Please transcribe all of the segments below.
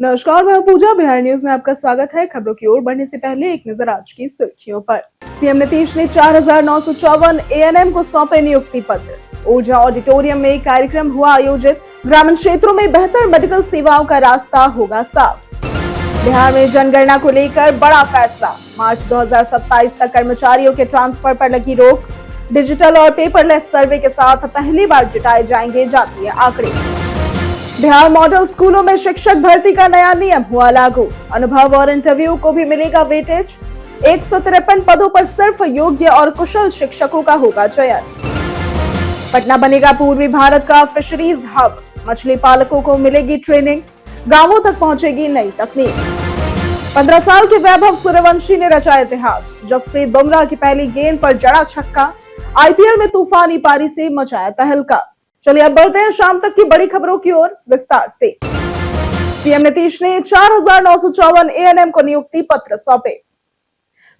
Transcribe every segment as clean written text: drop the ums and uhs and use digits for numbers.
नमस्कार, मैं पूजा। बिहार न्यूज में आपका स्वागत है। खबरों की ओर बढ़ने से पहले एक नजर आज की सुर्खियों पर। सीएम नीतीश ने 4,954 एएनएम को सौंपे नियुक्ति पत्र। ऊर्जा ऑडिटोरियम में कार्यक्रम हुआ आयोजित। ग्रामीण क्षेत्रों में बेहतर मेडिकल सेवाओं का रास्ता होगा साफ। बिहार में जनगणना को लेकर बड़ा फैसला। मार्च 2027 तक कर्मचारियों के ट्रांसफर पर लगी रोक। डिजिटल और पेपरलेस सर्वे के साथ पहली बार जुटाए जाएंगे जातीय आंकड़े। बिहार मॉडल स्कूलों में शिक्षक भर्ती का नया नियम हुआ लागू। अनुभव और इंटरव्यू को भी मिलेगा वेटेज। 153 पदों पर सिर्फ योग्य और कुशल शिक्षकों का होगा चयन। पटना बनेगा पूर्वी भारत का फिशरीज हब। मछली पालकों को मिलेगी ट्रेनिंग। गांवों तक पहुंचेगी नई तकनीक। 15 साल के वैभव सूर्यवंशी ने रचा इतिहास। जसप्रीत बुमराह की पहली गेंद पर जड़ा छक्का। आईपीएल में तूफानी पारी से मचाया तहलका। चलिए अब बढ़ते हैं शाम तक की बड़ी खबरों की ओर विस्तार से। सीएम नीतीश ने 4,954 एएनएम को नियुक्ति पत्र सौंपे।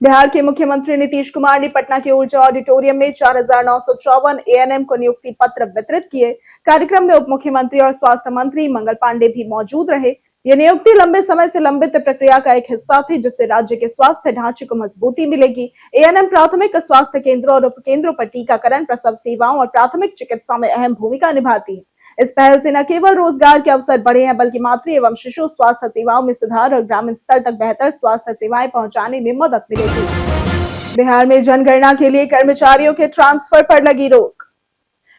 बिहार के मुख्यमंत्री नीतीश कुमार ने पटना के ऊर्जा ऑडिटोरियम में 4,954 एएनएम को नियुक्ति पत्र वितरित किए। कार्यक्रम में उप मुख्यमंत्री और स्वास्थ्य मंत्री मंगल पांडे भी मौजूद रहे। यह नियुक्ति लंबे समय से लंबित प्रक्रिया का एक हिस्सा थी, जिससे राज्य के स्वास्थ्य ढांचे को मजबूती मिलेगी। एएनएम प्राथमिक स्वास्थ्य केंद्रों और उपकेंद्रों पर टीकाकरण, प्रसव सेवाओं और प्राथमिक चिकित्सा में अहम भूमिका निभाती है। इस पहल से न केवल रोजगार के अवसर बढ़े हैं, बल्कि मातृ एवं शिशु स्वास्थ्य सेवाओं में सुधार और ग्रामीण स्तर तक बेहतर स्वास्थ्य सेवाएं पहुंचाने में मदद मिलेगी। बिहार में जनगणना के लिए कर्मचारियों के ट्रांसफर पर लगी रोक।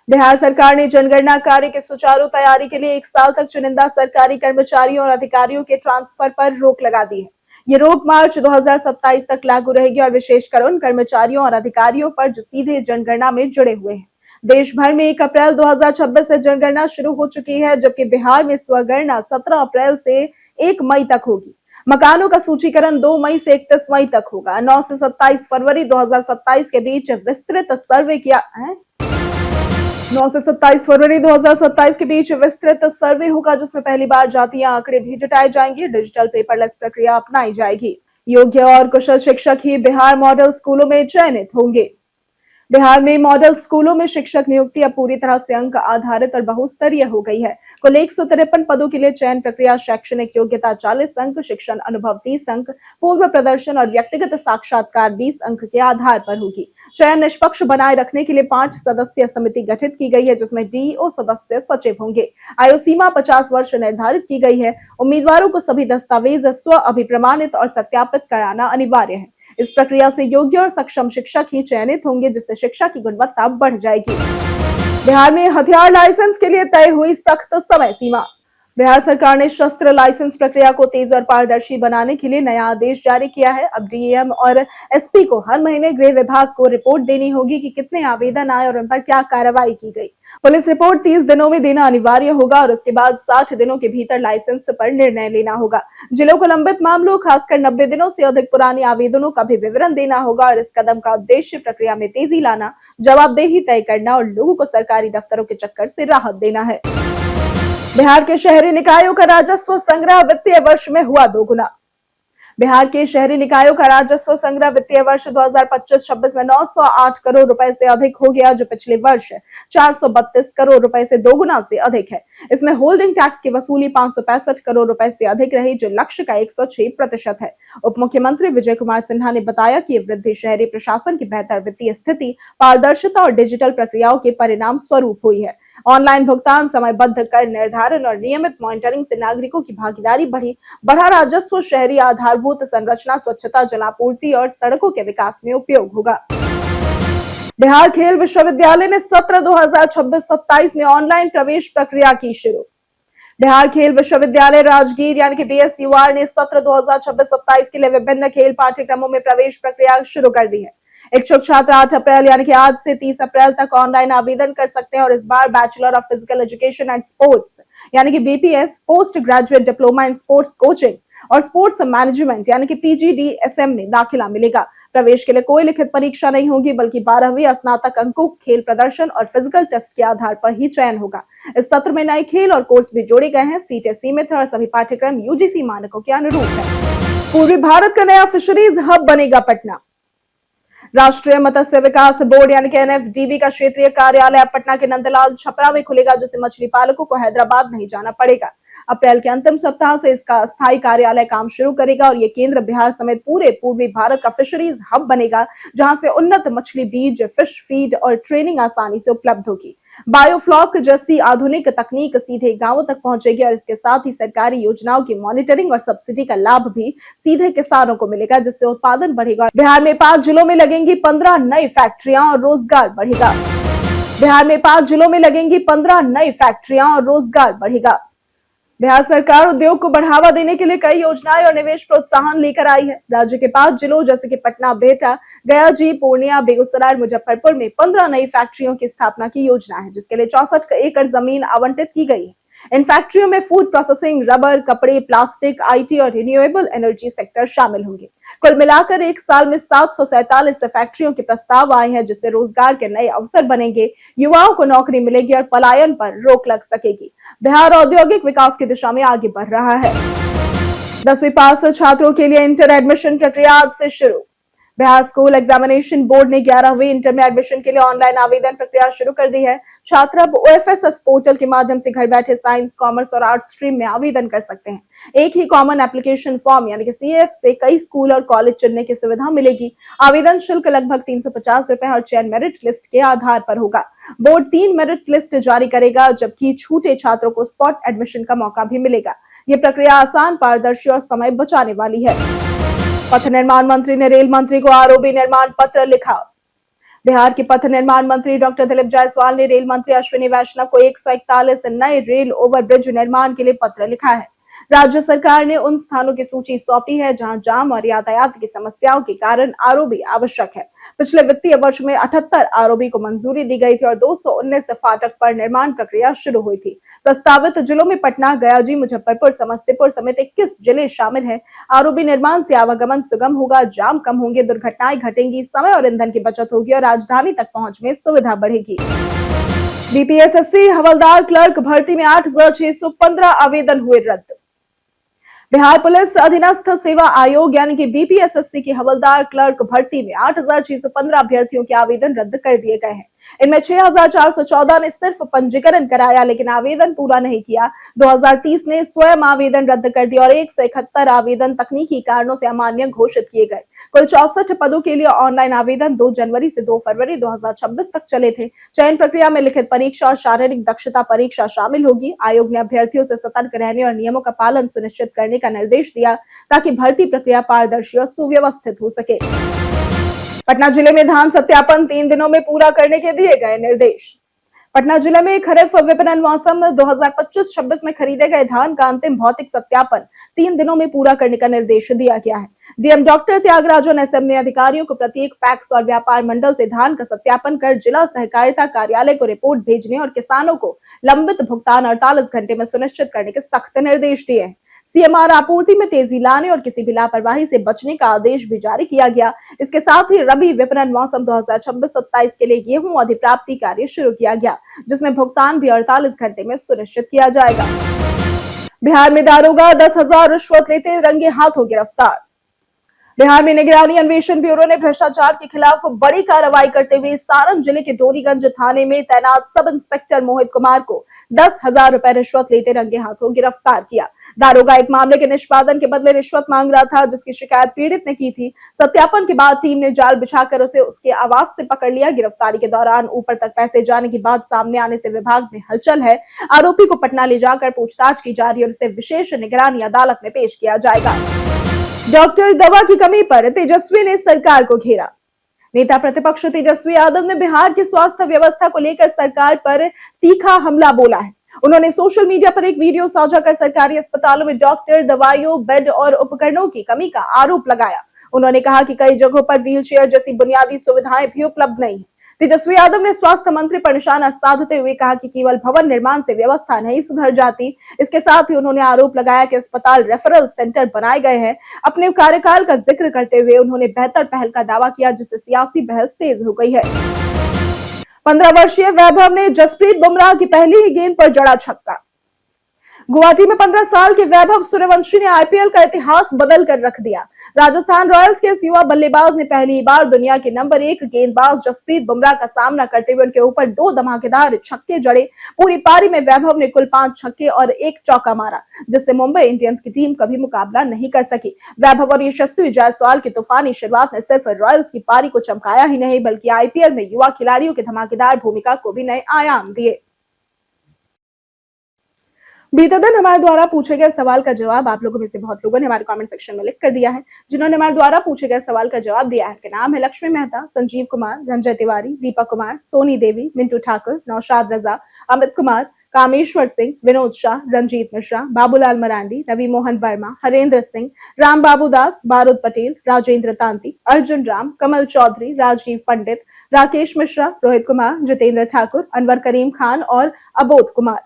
बिहार सरकार ने जनगणना कार्य की सुचारू तैयारी के लिए 1 साल तक चुनिंदा सरकारी कर्मचारियों और अधिकारियों के ट्रांसफर पर रोक लगा दी है। ये रोक मार्च 2027 तक लागू रहेगी और विशेषकर उन कर्मचारियों और अधिकारियों पर जो सीधे जनगणना में जुड़े हुए हैं। देश भर में 1 अप्रैल 2026 से जनगणना शुरू हो चुकी है, जबकि बिहार में स्वगणना 17 अप्रैल से 1 मई तक होगी। मकानों का सूचीकरण 2 मई से 31 मई तक होगा। 9 से 27 फरवरी 2027 के बीच विस्तृत सर्वे किया है। 9 से 27 फरवरी 2027 के बीच विस्तृत सर्वे होगा, जिसमें पहली बार जातीय आंकड़े भी जुटाए जाएंगे। डिजिटल पेपरलेस प्रक्रिया अपनाई जाएगी। योग्य और कुशल शिक्षक ही बिहार मॉडल स्कूलों में चयनित होंगे। बिहार में मॉडल स्कूलों में शिक्षक नियुक्ति अब पूरी तरह से अंक आधारित और बहुस्तरीय हो गई है। कुल 153 पदों के लिए चयन प्रक्रिया शैक्षणिक योग्यता 40 अंक, शिक्षण अनुभव 30 अंक, पूर्व प्रदर्शन और व्यक्तिगत साक्षात्कार 20 अंक के आधार पर होगी। चयन निष्पक्ष बनाए रखने के लिए 5 सदस्यीय समिति गठित की गई है, जिसमें डीईओ सदस्य सचिव होंगे। आयु सीमा 50 वर्ष निर्धारित की गई है। उम्मीदवारों को सभी दस्तावेज स्व अभिप्रमाणित और सत्यापित कराना अनिवार्य है। इस प्रक्रिया से योग्य और सक्षम शिक्षक ही चयनित होंगे, जिससे शिक्षा की गुणवत्ता बढ़ जाएगी। बिहार में हथियार लाइसेंस के लिए तय हुई सख्त समय सीमा। बिहार सरकार ने शस्त्र लाइसेंस प्रक्रिया को तेज और पारदर्शी बनाने के लिए नया आदेश जारी किया है। अब डीएम और एसपी को हर महीने गृह विभाग को रिपोर्ट देनी होगी कि कितने आवेदन आए और उन पर क्या कार्रवाई की गई। पुलिस रिपोर्ट 30 दिनों में देना अनिवार्य होगा और उसके बाद 60 दिनों के भीतर लाइसेंस पर निर्णय लेना होगा। जिलों को लंबित मामलों, खासकर 90 दिनों से अधिक पुराने आवेदनों का भी विवरण देना होगा और इस कदम का उद्देश्य प्रक्रिया में तेजी लाना, जवाबदेही तय करना और लोगों को सरकारी दफ्तरों के चक्कर से राहत देना है। बिहार के शहरी निकायों का राजस्व संग्रह वित्तीय वर्ष में हुआ दोगुना। बिहार के शहरी निकायों का राजस्व संग्रह वित्तीय वर्ष 2025-26 में 908 करोड़ रुपए से अधिक हो गया, जो पिछले वर्ष 432 करोड़ रुपए से दोगुना से अधिक है। इसमें होल्डिंग टैक्स की वसूली 565 करोड़ रुपए से अधिक रही, जो लक्ष्य का 106% है। उप मुख्यमंत्री विजय कुमार सिन्हा ने बताया कि ये वृद्धि शहरी प्रशासन की बेहतर वित्तीय स्थिति, पारदर्शिता और डिजिटल प्रक्रियाओं के परिणाम स्वरूप हुई है। ऑनलाइन भुगतान, समयबद्ध कर निर्धारण और नियमित मॉनिटरिंग से नागरिकों की भागीदारी बढ़ी। बढ़ा राजस्व शहरी आधारभूत संरचना, स्वच्छता, जलापूर्ति और सड़कों के विकास में उपयोग होगा। बिहार खेल विश्वविद्यालय ने सत्र 2026-27 में ऑनलाइन प्रवेश प्रक्रिया की शुरू। बिहार खेल विश्वविद्यालय राजगीर यानी कि बीएसयूआर ने सत्र 2026-27 के लिए विभिन्न खेल पाठ्यक्रमों में प्रवेश प्रक्रिया शुरू कर दी है। इच्छुक छात्र 8 अप्रैल यानी कि आज से 30 अप्रैल तक ऑनलाइन आवेदन कर सकते हैं और इस बार bachelor of physical education and sports यानी कि BPS, post graduate diploma in sports coaching और स्पोर्ट्स मैनेजमेंट यानी कि पीजीडीएसएम में दाखिला मिलेगा। प्रवेश के लिए कोई लिखित परीक्षा नहीं होगी, बल्कि 12वीं स्नातक अंकों, खेल प्रदर्शन और फिजिकल टेस्ट के आधार पर ही चयन होगा। इस सत्र में नए खेल और कोर्स भी जोड़े गए हैं। सीटें सीमित है और सभी पाठ्यक्रम यूजीसी मानकों के अनुरूप है। पूर्वी भारत का नया फिशरीज हब बनेगा पटना। राष्ट्रीय मत्स्य विकास बोर्ड यानी कि एनएफडीबी का क्षेत्रीय कार्यालय पटना के नंदलाल छपरा में खुलेगा, जिससे मछली पालकों को हैदराबाद नहीं जाना पड़ेगा। अप्रैल के अंतिम सप्ताह से इसका अस्थायी कार्यालय काम शुरू करेगा और ये केंद्र बिहार समेत पूरे पूर्वी भारत का फिशरीज हब बनेगा, जहां से उन्नत मछली बीज, फिश फीड और ट्रेनिंग आसानी से उपलब्ध होगी। बायोफ्लॉक जैसी आधुनिक तकनीक सीधे गांवों तक पहुंचेगी और इसके साथ ही सरकारी योजनाओं की मॉनिटरिंग और सब्सिडी का लाभ भी सीधे किसानों को मिलेगा, जिससे उत्पादन बढ़ेगा। बिहार में 5 जिलों में लगेंगी 15 नई फैक्ट्रियां और रोजगार बढ़ेगा। बिहार में 5 जिलों में लगेंगी 15 नई फैक्ट्रियां और रोजगार बढ़ेगा। बिहार सरकार उद्योग को बढ़ावा देने के लिए कई योजनाएं और निवेश प्रोत्साहन लेकर आई है। राज्य के 5 जिलों जैसे कि पटना, बेटा, गया जी, पूर्णिया, बेगूसराय, मुजफ्फरपुर में 15 नई फैक्ट्रियों की स्थापना की योजना है, जिसके लिए 64 एकड़ जमीन आवंटित की गई है। इन फैक्ट्रियों में फूड प्रोसेसिंग, रबर, कपड़े, प्लास्टिक, आईटी और रिन्यूएबल एनर्जी सेक्टर शामिल होंगे। कुल मिलाकर एक साल में 747 फैक्ट्रियों के प्रस्ताव आए हैं, जिससे रोजगार के नए अवसर बनेंगे, युवाओं को नौकरी मिलेगी और पलायन पर रोक लग सकेगी। बिहार औद्योगिक विकास की दिशा में आगे बढ़ रहा है। 10वीं पास छात्रों के लिए इंटर एडमिशन प्रक्रिया आज से शुरू। बिहार स्कूल एग्जामिनेशन बोर्ड ने 11वीं इंटर में एडमिशन के लिए ऑनलाइन आवेदन प्रक्रिया शुरू कर दी है। छात्र अब OFSS पोर्टल के माध्यम से घर बैठे साइंस, कॉमर्स और आर्ट्स स्ट्रीम में आवेदन कर सकते हैं। एक ही कॉमन एप्लीकेशन फॉर्म यानी कि CF से कई स्कूल और कॉलेज चुनने की सुविधा मिलेगी। आवेदन शुल्क लगभग 350 रुपए और चयन मेरिट लिस्ट के आधार पर होगा। बोर्ड 3 मेरिट लिस्ट जारी करेगा, जबकि छूटे छात्रों को स्पॉट एडमिशन का मौका भी मिलेगा। ये प्रक्रिया आसान, पारदर्शी और समय बचाने वाली है। पथ निर्माण मंत्री ने रेल मंत्री को आरओबी निर्माण पत्र लिखा। बिहार के पथ निर्माण मंत्री डॉक्टर दिलीप जायसवाल ने रेल मंत्री अश्विनी वैष्णव को 141 नए रेल ओवरब्रिज निर्माण के लिए पत्र लिखा है। राज्य सरकार ने उन स्थानों की सूची सौंपी है जहां जाम और यातायात की समस्याओं के कारण आरओबी आवश्यक है। पिछले वित्तीय वर्ष में 78 आरओबी को मंजूरी दी गई थी और 219 फाटक पर निर्माण प्रक्रिया शुरू हुई थी। प्रस्तावित जिलों में पटना, गया, मुजफ्फरपुर, समस्तीपुर समेत 21 जिले शामिल हैं। आरओबी निर्माण से आवागमन सुगम होगा, जाम कम होंगे, दुर्घटनाएं घटेंगी, समय और ईंधन की बचत होगी और राजधानी तक पहुंच में सुविधा बढ़ेगी। BPSSC हवलदार क्लर्क भर्ती में 8,615 आवेदन हुए रद्द। बिहार पुलिस अधीनस्थ सेवा आयोग यानी कि BPSSC की हवलदार क्लर्क भर्ती में 8,615 अभ्यर्थियों के आवेदन रद्द कर दिए गए हैं। इनमें 6,414 ने सिर्फ पंजीकरण कराया लेकिन आवेदन पूरा नहीं किया। 2030 ने स्वयं आवेदन रद्द कर दिया और 171 आवेदन तकनीकी कारणों से अमान्य घोषित किए गए। कुल 64 पदों के लिए ऑनलाइन आवेदन 2 जनवरी से 2 फरवरी 2026 तक चले थे। चयन प्रक्रिया में लिखित परीक्षा और शारीरिक दक्षता परीक्षा शामिल होगी। आयोग ने अभ्यर्थियों से सतर्क रहने और नियमों का पालन सुनिश्चित करने का निर्देश दिया ताकि भर्ती प्रक्रिया पारदर्शी और सुव्यवस्थित हो सके। पटना जिले में धान सत्यापन 3 दिनों में पूरा करने के दिए गए निर्देश। पटना जिले में खरीफ विपणन मौसम 2025-26 में खरीदे गए धान का अंतिम भौतिक सत्यापन 3 दिनों में पूरा करने का निर्देश दिया गया है। डीएम डॉक्टर त्यागराजन SM ने अधिकारियों को प्रत्येक पैक्स और व्यापार मंडल से धान का सत्यापन कर जिला सहकारिता कार्यालय को रिपोर्ट भेजने और किसानों को लंबित भुगतान 48 घंटे में सुनिश्चित करने के सख्त निर्देश दिए हैं। CMR आपूर्ति में तेजी लाने और किसी भी लापरवाही से बचने का आदेश भी जारी किया गया। इसके साथ ही रबी विपणन मौसम 2026-27 के लिए गेहूं अधिप्राप्ति कार्य शुरू किया गया, जिसमें भुगतान भी 48 घंटे में सुनिश्चित किया जाएगा। बिहार में दारोगा 10,000 रिश्वत लेते रंगे हाथों गिरफ्तार। बिहार में निगरानी अन्वेषण ब्यूरो ने भ्रष्टाचार के खिलाफ बड़ी कार्रवाई करते हुए सारण जिले के डोरीगंज थाने में तैनात सब इंस्पेक्टर मोहित कुमार को 10,000 रुपए रिश्वत लेते रंगे हाथों गिरफ्तार किया। दारोगा एक मामले के निष्पादन के बदले रिश्वत मांग रहा था, जिसकी शिकायत पीड़ित ने की थी। सत्यापन के बाद टीम ने जाल बिछाकर उसे उसके आवास से पकड़ लिया। गिरफ्तारी के दौरान ऊपर तक पैसे जाने की बात सामने आने से विभाग में हलचल है। आरोपी को पटना ले जाकर पूछताछ की जा रही है और उसे विशेष निगरानी अदालत में पेश किया जाएगा। डॉक्टर दवा की कमी पर तेजस्वी ने सरकार को घेरा। नेता प्रतिपक्ष तेजस्वी यादव ने बिहार की स्वास्थ्य व्यवस्था को लेकर सरकार पर तीखा हमला बोला है। उन्होंने सोशल मीडिया पर एक वीडियो साझा कर सरकारी अस्पतालों में डॉक्टर, दवाइयों, बेड और उपकरणों की कमी का आरोप लगाया। उन्होंने कहा कि कई जगहों पर व्हीलचेयर जैसी बुनियादी सुविधाएं भी उपलब्ध नहीं है। तेजस्वी यादव ने स्वास्थ्य मंत्री पर निशाना साधते हुए कहा कि केवल भवन निर्माण से व्यवस्था नहीं सुधर जाती। इसके साथ ही उन्होंने आरोप लगाया कि अस्पताल रेफरल सेंटर बनाए गए हैं। अपने कार्यकाल का जिक्र करते हुए उन्होंने बेहतर पहल का दावा किया, जिससे सियासी बहस तेज हो गई है। 15 वर्षीय वैभव ने जसप्रीत बुमराह की पहली ही गेंद पर जड़ा छक्का। गुवाहाटी में 15 साल के वैभव सूर्यवंशी ने आईपीएल का इतिहास बदल कर रख दिया। राजस्थान रॉयल्स के इस युवा बल्लेबाज ने पहली बार दुनिया के नंबर 1 गेंदबाज जसप्रीत बुमराह का सामना करते हुए उनके ऊपर 2 धमाकेदार छक्के जड़े। पूरी पारी में वैभव ने कुल 5 छक्के और 1 चौका मारा, जिससे मुंबई इंडियंस की टीम कभी मुकाबला नहीं कर सकी। वैभव और यशस्वी जायसवाल की तूफानी शुरुआत ने सिर्फ रॉयल्स की पारी को चमकाया ही नहीं, बल्कि आईपीएल में युवा खिलाड़ियों की धमाकेदार भूमिका को भी नए आयाम दिए। बीते दिन हमारे द्वारा पूछे गए सवाल का जवाब आप लोगों में से बहुत लोगों ने हमारे कमेंट सेक्शन में लिख कर दिया है। जिन्होंने हमारे द्वारा पूछे गए सवाल का जवाब दिया है, उनके नाम है लक्ष्मी मेहता, संजीव कुमार, रंजय तिवारी, दीपक कुमार, सोनी देवी, मिंटू ठाकुर, नौशाद रजा, अमित कुमार, कामेश्वर सिंह, विनोद शाह, रंजीत मिश्रा, बाबूलाल मरांडी, रवि मोहन वर्मा, हरेंद्र सिंह, राम बाबू दास, बारूद पटेल, राजेंद्र तांती, अर्जुन राम, कमल चौधरी, राजीव पंडित, राकेश मिश्रा, रोहित कुमार, जितेंद्र ठाकुर, अनवर करीम खान और अबोध कुमार।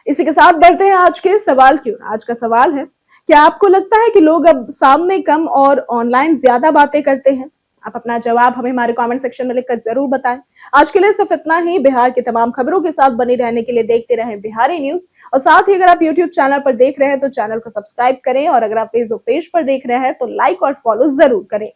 इसी के साथ बढ़ते हैं आज के सवाल की ओर। आज का सवाल है, क्या आपको लगता है कि लोग अब सामने कम और ऑनलाइन ज्यादा बातें करते हैं? आप अपना जवाब हमें हमारे कमेंट सेक्शन में लिखकर जरूर बताएं। आज के लिए सिर्फ इतना ही। बिहार की तमाम खबरों के साथ बने रहने के लिए देखते रहें बिहारी न्यूज। और साथ ही अगर आप यूट्यूब चैनल पर देख रहे हैं तो चैनल को सब्सक्राइब करें, और अगर आप फेसबुक पेज पर देख रहे हैं तो लाइक और फॉलो जरूर करें।